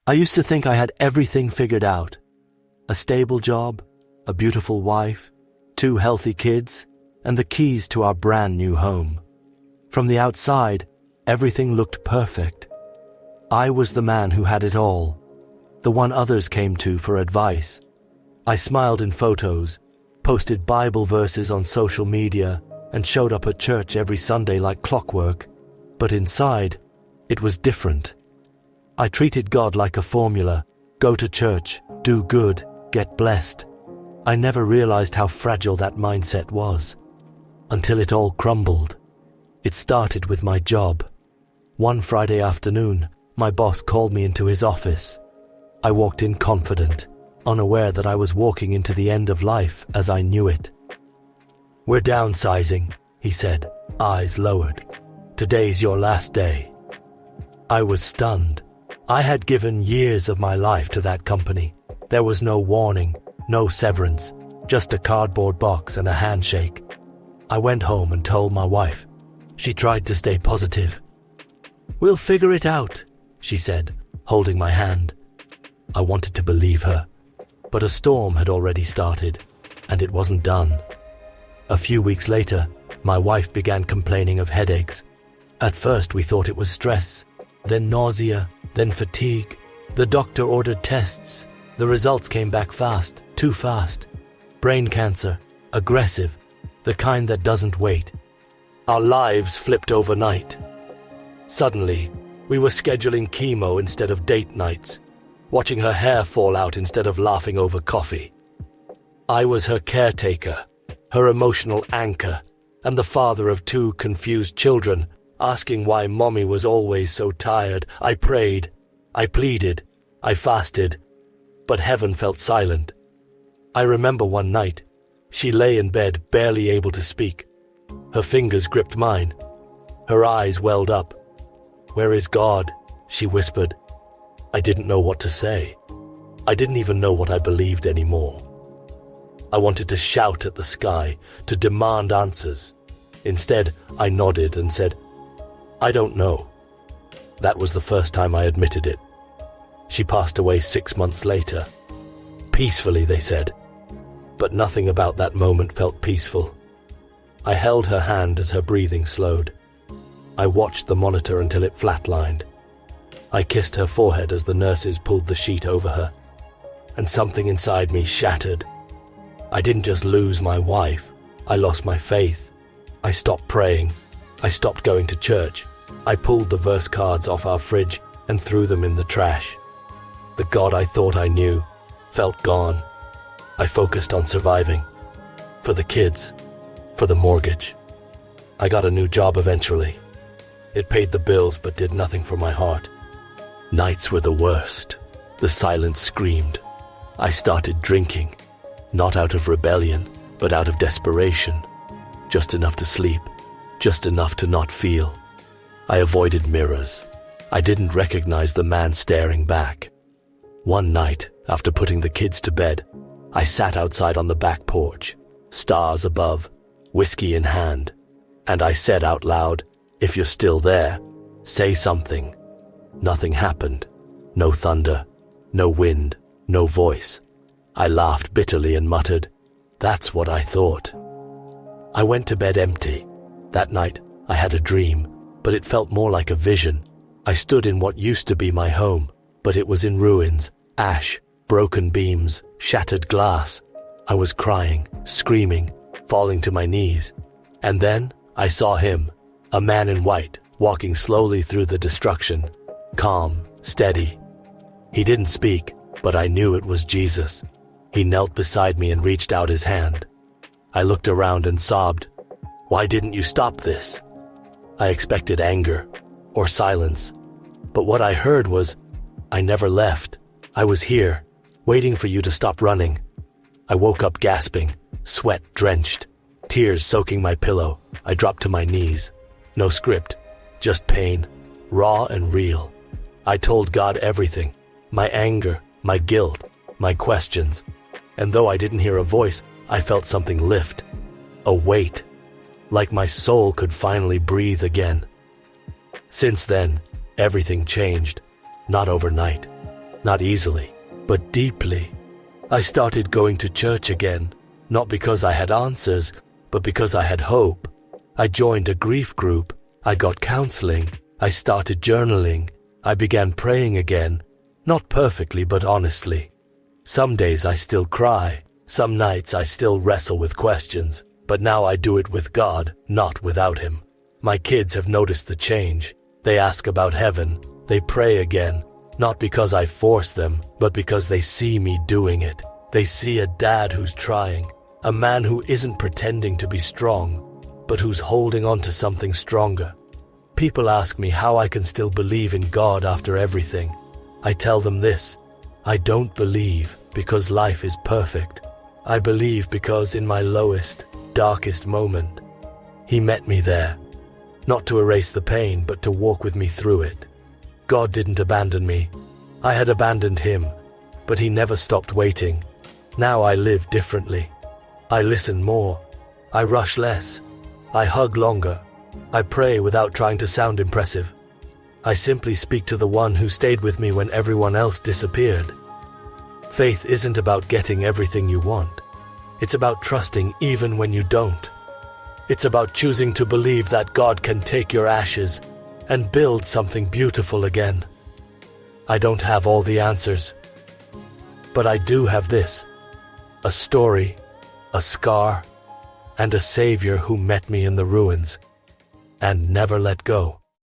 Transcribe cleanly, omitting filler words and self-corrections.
I used to think I had everything figured out. A stable job, a beautiful wife, 2 healthy kids, and the keys to our brand new home. From the outside, everything looked perfect. I was the man who had it all, the one others came to for advice. I smiled in photos, posted Bible verses on social media, and showed up at church every Sunday like clockwork. But inside, it was different. I treated God like a formula: go to church, do good, get blessed. I never realized how fragile that mindset was, until it all crumbled. It started with my job. One Friday afternoon, my boss called me into his office. I walked in confident, unaware that I was walking into the end of life as I knew it. "We're downsizing," he said, eyes lowered. "Today's your last day." I was stunned. I had given years of my life to that company. There was no warning, no severance, just a cardboard box and a handshake. I went home and told my wife. She tried to stay positive. "We'll figure it out," she said, holding my hand. I wanted to believe her, but a storm had already started, and it wasn't done. A few weeks later, my wife began complaining of headaches. At first we thought it was stress, then nausea, then fatigue. The doctor ordered tests. The results came back fast, too fast. Brain cancer, aggressive, the kind that doesn't wait. Our lives flipped overnight. Suddenly, we were scheduling chemo instead of date nights, watching her hair fall out instead of laughing over coffee. I was her caretaker, her emotional anchor, and the father of 2 confused children, asking why mommy was always so tired. I prayed, I pleaded, I fasted, but heaven felt silent. I remember one night, she lay in bed, barely able to speak. Her fingers gripped mine. Her eyes welled up. "Where is God?" she whispered. I didn't know what to say. I didn't even know what I believed anymore. I wanted to shout at the sky, to demand answers. Instead, I nodded and said, "I don't know." That was the first time I admitted it. She passed away 6 months later. Peacefully, they said. But nothing about that moment felt peaceful. I held her hand as her breathing slowed. I watched the monitor until it flatlined. I kissed her forehead as the nurses pulled the sheet over her. And something inside me shattered. I didn't just lose my wife. I lost my faith. I stopped praying. I stopped going to church. I pulled the verse cards off our fridge and threw them in the trash. The God I thought I knew felt gone. I focused on surviving. For the kids. For the mortgage. I got a new job eventually. It paid the bills but did nothing for my heart. Nights were the worst. The silence screamed. I started drinking. Not out of rebellion, but out of desperation. Just enough to sleep. Just enough to not feel. I avoided mirrors. I didn't recognize the man staring back. One night, after putting the kids to bed, I sat outside on the back porch, stars above, whiskey in hand, and I said out loud, "If you're still there, say something." Nothing happened. No thunder, no wind, no voice. I laughed bitterly and muttered, "That's what I thought." I went to bed empty. That night, I had a dream, but it felt more like a vision. I stood in what used to be my home, but it was in ruins, ash, broken beams, shattered glass. I was crying, screaming, falling to my knees. And then I saw him, a man in white, walking slowly through the destruction, calm, steady. He didn't speak, but I knew it was Jesus. He knelt beside me and reached out his hand. I looked around and sobbed, "Why didn't you stop this?" I expected anger or silence, but what I heard was, "I never left. I was here, waiting for you to stop running." I woke up gasping, sweat drenched, tears soaking my pillow. I dropped to my knees. No script, just pain, raw and real. I told God everything, my anger, my guilt, my questions. And though I didn't hear a voice, I felt something lift, a weight, like my soul could finally breathe again. Since then, everything changed, not overnight, not easily, but deeply. I started going to church again, not because I had answers, but because I had hope. I joined a grief group, I got counseling, I started journaling, I began praying again, not perfectly but honestly. Some days I still cry, some nights I still wrestle with questions, but now I do it with God, not without Him. My kids have noticed the change. They ask about heaven, they pray again, not because I force them, but because they see me doing it. They see a dad who's trying, a man who isn't pretending to be strong, but who's holding on to something stronger. People ask me how I can still believe in God after everything. I tell them this: I don't believe because life is perfect. I believe because in my lowest, darkest moment, He met me there, not to erase the pain, but to walk with me through it. God didn't abandon me. I had abandoned Him, but He never stopped waiting. Now I live differently. I listen more. I rush less. I hug longer. I pray without trying to sound impressive. I simply speak to the one who stayed with me when everyone else disappeared. Faith isn't about getting everything you want. It's about trusting even when you don't. It's about choosing to believe that God can take your ashes and build something beautiful again. I don't have all the answers, but I do have this: a story, a scar, and a Savior who met me in the ruins and never let go.